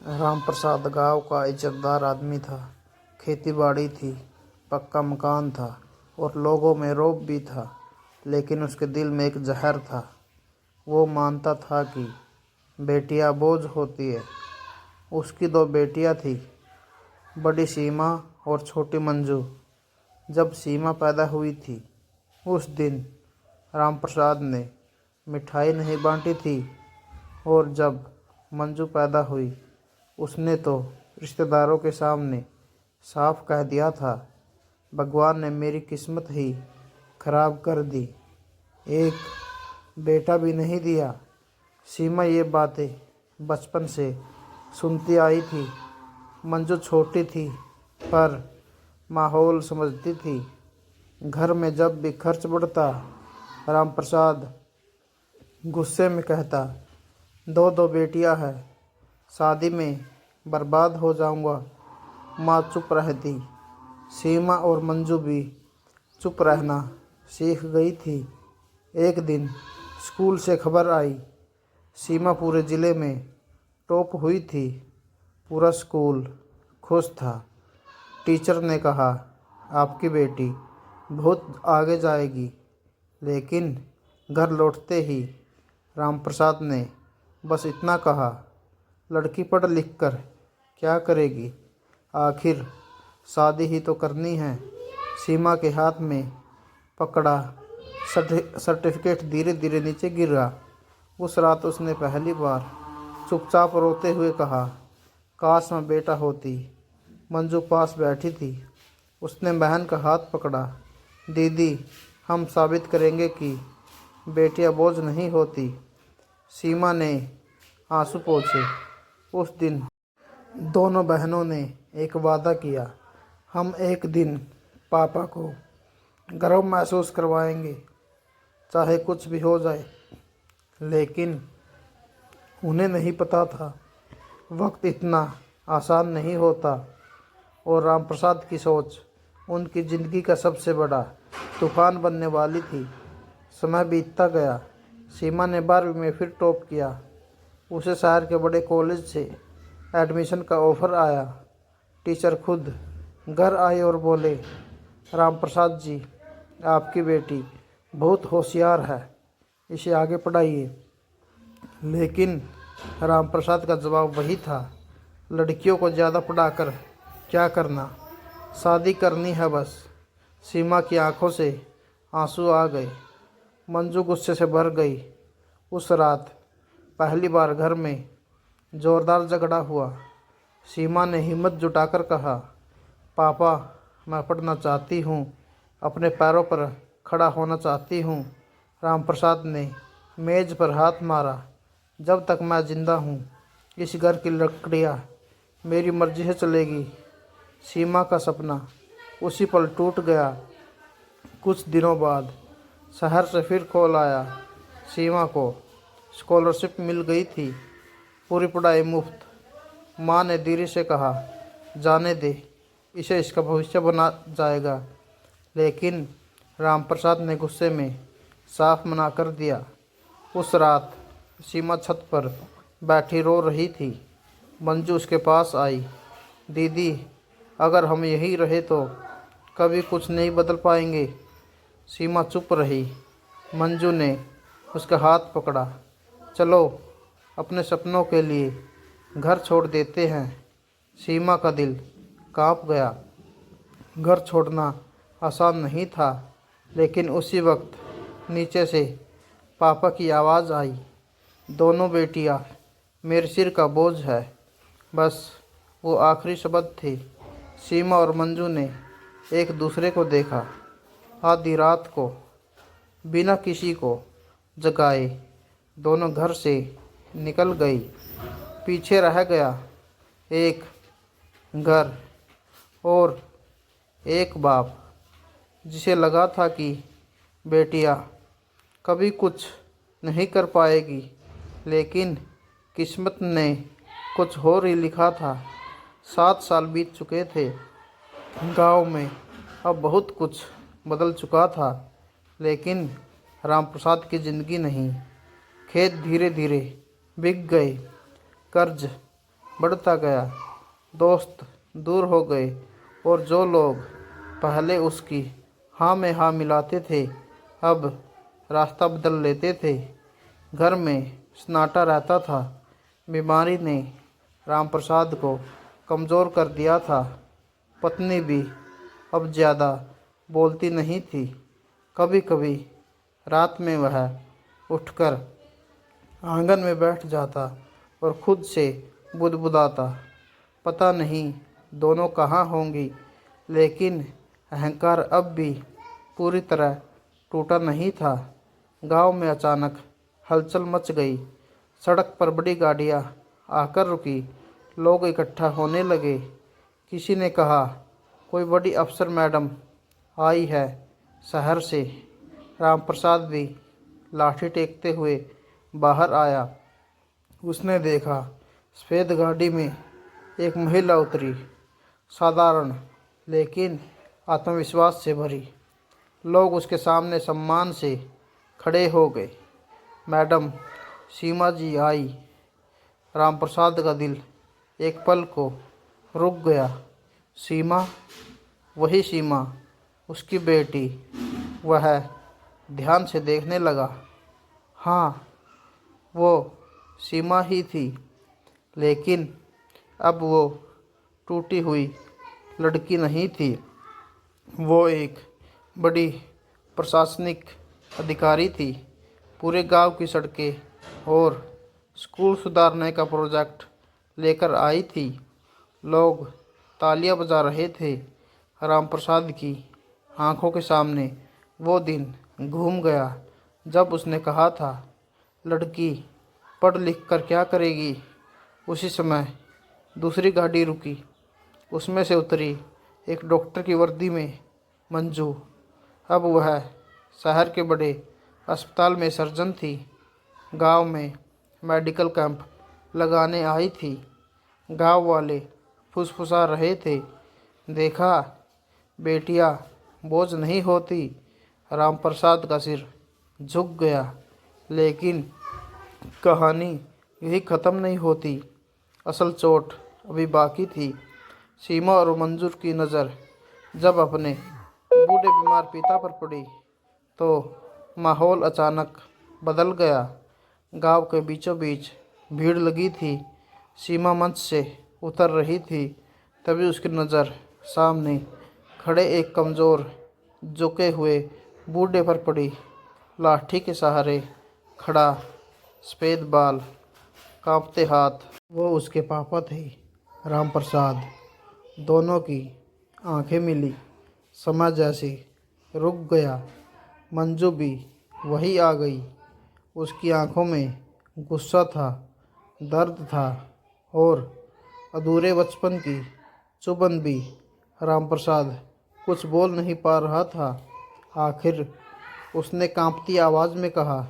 राम प्रसाद गांव का इज्जतदार आदमी था। खेती बाड़ी थी, पक्का मकान था और लोगों में रौब भी था। लेकिन उसके दिल में एक जहर था। वो मानता था कि बेटियां बोझ होती है। उसकी दो बेटियां थी, बड़ी सीमा और छोटी मंजू। जब सीमा पैदा हुई थी उस दिन राम प्रसाद ने मिठाई नहीं बांटी थी, और जब मंजू पैदा हुई उसने तो रिश्तेदारों के सामने साफ कह दिया था, भगवान ने मेरी किस्मत ही खराब कर दी, एक बेटा भी नहीं दिया। सीमा ये बातें बचपन से सुनती आई थी। मंजू छोटी थी पर माहौल समझती थी। घर में जब भी खर्च बढ़ता, राम प्रसाद गुस्से में कहता, दो दो बेटियां हैं, शादी में बर्बाद हो जाऊंगा। माँ चुप रहती। सीमा और मंजू भी चुप रहना सीख गई थी। एक दिन स्कूल से खबर आई, सीमा पूरे ज़िले में टॉप हुई थी। पूरा स्कूल खुश था। टीचर ने कहा, आपकी बेटी बहुत आगे जाएगी। लेकिन घर लौटते ही राम प्रसाद ने बस इतना कहा, लड़की पढ़ लिख कर क्या करेगी, आखिर शादी ही तो करनी है। सीमा के हाथ में पकड़ा सर्टिफिकेट धीरे धीरे नीचे गिरा। उस रात उसने पहली बार चुपचाप रोते हुए कहा, काश मैं बेटा होती। मंजू पास बैठी थी। उसने बहन का हाथ पकड़ा। दीदी, हम साबित करेंगे कि बेटियां बोझ नहीं होती। सीमा ने आंसू पोंछे। उस दिन दोनों बहनों ने एक वादा किया, हम एक दिन पापा को गर्व महसूस करवाएंगे, चाहे कुछ भी हो जाए। लेकिन उन्हें नहीं पता था वक्त इतना आसान नहीं होता, और राम प्रसाद की सोच उनकी ज़िंदगी का सबसे बड़ा तूफान बनने वाली थी। समय बीतता गया। सीमा ने 12वीं में फिर टॉप किया। उसे शहर के बड़े कॉलेज से एडमिशन का ऑफ़र आया। टीचर खुद घर आए और बोले, राम प्रसाद जी, आपकी बेटी बहुत होशियार है, इसे आगे पढ़ाइए। लेकिन राम प्रसाद का जवाब वही था, लड़कियों को ज़्यादा पढ़ाकर क्या करना, शादी करनी है बस। सीमा की आंखों से आंसू आ गए। मंजू गुस्से से भर गई। उस रात पहली बार घर में ज़ोरदार झगड़ा हुआ। सीमा ने हिम्मत जुटाकर कहा, पापा, मैं पढ़ना चाहती हूँ, अपने पैरों पर खड़ा होना चाहती हूँ। राम प्रसाद ने मेज़ पर हाथ मारा, जब तक मैं ज़िंदा हूँ इस घर की लकड़ियाँ मेरी मर्जी से चलेगी। सीमा का सपना उसी पल टूट गया। कुछ दिनों बाद शहर से फिर कॉल आया। सीमा को स्कॉलरशिप मिल गई थी, पूरी पढ़ाई मुफ्त। माँ ने धीरे से कहा, जाने दे, इसे इसका भविष्य बना जाएगा। लेकिन राम प्रसाद ने गुस्से में साफ मना कर दिया। उस रात सीमा छत पर बैठी रो रही थी। मंजू उसके पास आई। दीदी, अगर हम यहीं रहे तो कभी कुछ नहीं बदल पाएंगे। सीमा चुप रही। मंजू ने उसका हाथ पकड़ा, चलो अपने सपनों के लिए घर छोड़ देते हैं। सीमा का दिल कांप गया। घर छोड़ना आसान नहीं था, लेकिन उसी वक्त नीचे से पापा की आवाज़ आई, दोनों बेटियां मेरे सिर का बोझ है। बस वो आखिरी शब्द थे। सीमा और मंजू ने एक दूसरे को देखा। आधी रात को बिना किसी को जगाए दोनों घर से निकल गई। पीछे रह गया एक घर और एक बाप, जिसे लगा था कि बेटियां कभी कुछ नहीं कर पाएगी। लेकिन किस्मत ने कुछ और ही लिखा था। 7 साल बीत चुके थे। गांव में अब बहुत कुछ बदल चुका था, लेकिन रामप्रसाद की ज़िंदगी नहीं। खेत धीरे धीरे बिक गए, कर्ज बढ़ता गया। दोस्त दूर हो गए और जो लोग पहले उसकी हाँ में हाँ मिलाते थे अब रास्ता बदल लेते थे। घर में सन्नाटा रहता था। बीमारी ने रामप्रसाद को कमज़ोर कर दिया था। पत्नी भी अब ज़्यादा बोलती नहीं थी। कभी कभी रात में वह उठकर आंगन में बैठ जाता और खुद से बुदबुदाता। पता नहीं दोनों कहाँ होंगी, लेकिन अहंकार अब भी पूरी तरह टूटा नहीं था। गांव में अचानक हलचल मच गई। सड़क पर बड़ी गाड़ियां आकर रुकी। लोग इकट्ठा होने लगे। किसी ने कहा, कोई बड़ी अफसर मैडम आई है शहर से। रामप्रसाद भी लाठी टेकते हुए बाहर आया। उसने देखा, सफ़ेद गाड़ी में एक महिला उतरी, साधारण लेकिन आत्मविश्वास से भरी। लोग उसके सामने सम्मान से खड़े हो गए। मैडम सीमा जी आई। रामप्रसाद का दिल एक पल को रुक गया। सीमा, वही सीमा, उसकी बेटी। वह ध्यान से देखने लगा। हाँ, वो सीमा ही थी, लेकिन अब वो टूटी हुई लड़की नहीं थी। वो एक बड़ी प्रशासनिक अधिकारी थी। पूरे गांव की सड़कें और स्कूल सुधारने का प्रोजेक्ट लेकर आई थी। लोग तालियां बजा रहे थे। रामप्रसाद की आंखों के सामने वो दिन घूम गया जब उसने कहा था, लड़की पढ़ लिख कर क्या करेगी। उसी समय दूसरी गाड़ी रुकी। उसमें से उतरी एक डॉक्टर की वर्दी में मंजू। अब वह शहर के बड़े अस्पताल में सर्जन थी। गांव में मेडिकल कैंप लगाने आई थी। गांव वाले फुसफुसा रहे थे, देखा, बेटियां बोझ नहीं होती। रामप्रसाद का सिर झुक गया। लेकिन कहानी यही ख़त्म नहीं होती। असल चोट अभी बाकी थी। सीमा और मंजूर की नज़र जब अपने बूढ़े बीमार पिता पर पड़ी तो माहौल अचानक बदल गया। गांव के बीचों बीच भीड़ लगी थी। सीमा मंच से उतर रही थी। तभी उसकी नज़र सामने खड़े एक कमज़ोर झुके हुए बूढ़े पर पड़ी। लाठी के सहारे खड़ा, सफ़ेद बाल, कांपते हाथ। वो उसके पापा थे, रामप्रसाद। दोनों की आंखें मिली। समय जैसे रुक गया। मंजू भी वही आ गई। उसकी आंखों में गुस्सा था, दर्द था और अधूरे बचपन की चुभन भी। रामप्रसाद कुछ बोल नहीं पा रहा था। आखिर उसने कांपती आवाज़ में कहा,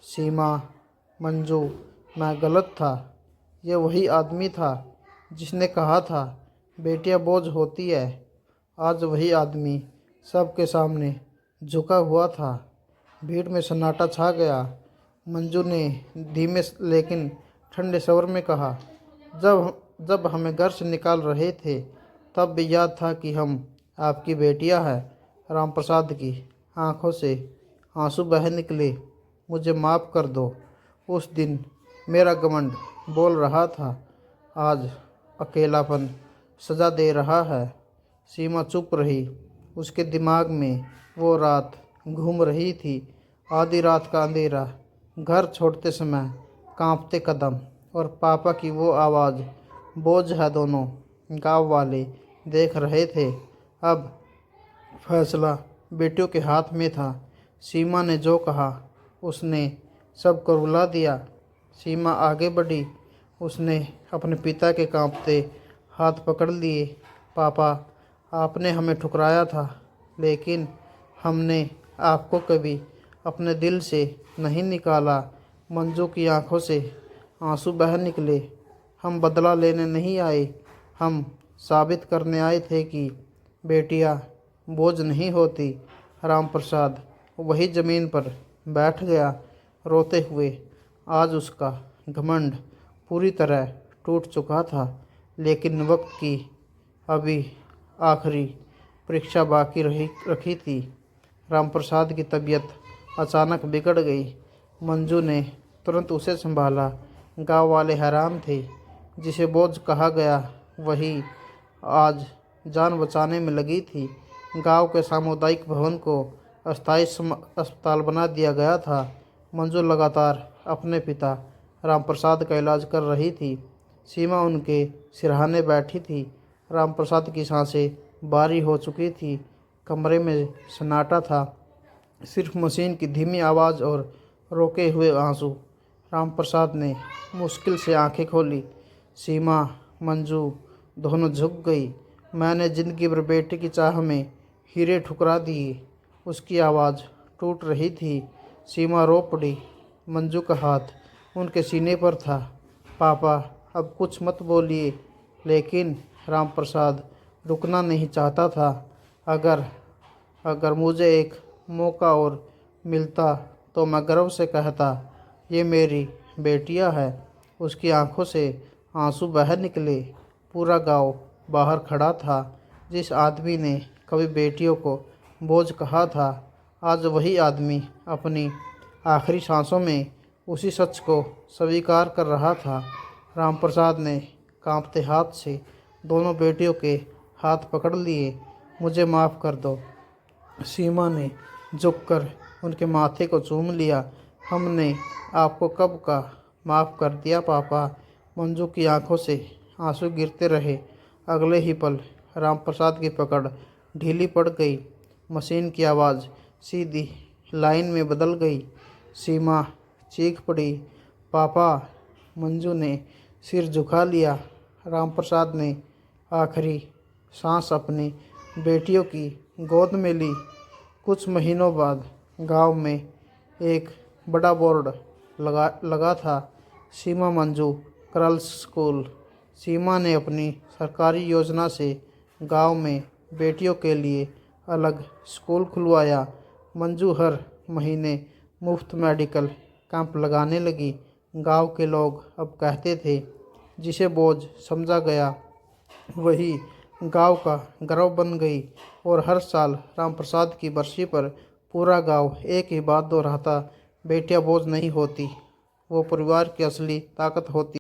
सीमा, मंजू, मैं गलत था। ये वही आदमी था जिसने कहा था बेटियां बोझ होती है। आज वही आदमी सबके सामने झुका हुआ था। भीड़ में सन्नाटा छा गया। मंजू ने धीमे लेकिन ठंडे स्वर में कहा, जब जब हमें घर से निकाल रहे थे तब भी याद था कि हम आपकी बेटियां हैं। रामप्रसाद की आंखों से आंसू बह निकले। मुझे माफ़ कर दो। उस दिन मेरा घमंड बोल रहा था, आज अकेलापन सज़ा दे रहा है। सीमा चुप रही। उसके दिमाग में वो रात घूम रही थी। आधी रात का अंधेरा, घर छोड़ते समय कांपते कदम और पापा की वो आवाज़, बोझ है दोनों। गांव वाले देख रहे थे। अब फैसला बेटियों के हाथ में था। सीमा ने जो कहा उसने सबको रुला दिया। सीमा आगे बढ़ी। उसने अपने पिता के कांपते हाथ पकड़ लिए। पापा, आपने हमें ठुकराया था, लेकिन हमने आपको कभी अपने दिल से नहीं निकाला। मंजू की आंखों से आंसू बह निकले। हम बदला लेने नहीं आए, हम साबित करने आए थे कि बेटियां बोझ नहीं होती। रामप्रसाद वही ज़मीन पर बैठ गया रोते हुए। आज उसका घमंड पूरी तरह टूट चुका था, लेकिन वक्त की अभी आखिरी परीक्षा बाकी रखी थी। रामप्रसाद की तबीयत अचानक बिगड़ गई। मंजू ने तुरंत उसे संभाला। गांव वाले हैरान थे। जिसे बोझ कहा गया वही आज जान बचाने में लगी थी। गांव के सामुदायिक भवन को अस्थायी अस्पताल बना दिया गया था। मंजू लगातार अपने पिता रामप्रसाद का इलाज कर रही थी। सीमा उनके सिरहाने बैठी थी। रामप्रसाद की सांसें भारी हो चुकी थी। कमरे में सन्नाटा था। सिर्फ मशीन की धीमी आवाज़ और रोके हुए आंसू। रामप्रसाद ने मुश्किल से आंखें खोली। सीमा, मंजू दोनों झुक गई। मैंने जिंदगी भर बेटे की चाह में हीरे ठुकरा दिए। उसकी आवाज़ टूट रही थी। सीमा रो पड़ी। मंजू का हाथ उनके सीने पर था। पापा, अब कुछ मत बोलिए। लेकिन रामप्रसाद रुकना नहीं चाहता था। अगर मुझे एक मौका और मिलता तो मैं गर्व से कहता, ये मेरी बेटियां है। उसकी आंखों से आंसू बह निकले। पूरा गांव बाहर खड़ा था। जिस आदमी ने कभी बेटियों को बोझ कहा था, आज वही आदमी अपनी आखिरी सांसों में उसी सच को स्वीकार कर रहा था। रामप्रसाद ने कांपते हाथ से दोनों बेटियों के हाथ पकड़ लिए। मुझे माफ़ कर दो। सीमा ने झुककर उनके माथे को चूम लिया। हमने आपको कब का माफ़ कर दिया पापा। मंजू की आंखों से आंसू गिरते रहे। अगले ही पल रामप्रसाद की पकड़ ढीली पड़ गई। मशीन की आवाज़ सीधी लाइन में बदल गई। सीमा चीख पड़ी, पापा। मंजू ने सिर झुका लिया। रामप्रसाद ने आखिरी सांस अपनी बेटियों की गोद में ली। कुछ महीनों बाद गांव में एक बड़ा बोर्ड लगा था, सीमा मंजू गर्ल्स स्कूल। सीमा ने अपनी सरकारी योजना से गांव में बेटियों के लिए अलग स्कूल खुलवाया। मंजू हर महीने मुफ्त मेडिकल कैंप लगाने लगी। गांव के लोग अब कहते थे, जिसे बोझ समझा गया वही गांव का गर्व बन गई। और हर साल रामप्रसाद की बरसी पर पूरा गांव एक ही बात दोहराता, बेटियां बोझ नहीं होती, वो परिवार की असली ताकत होती।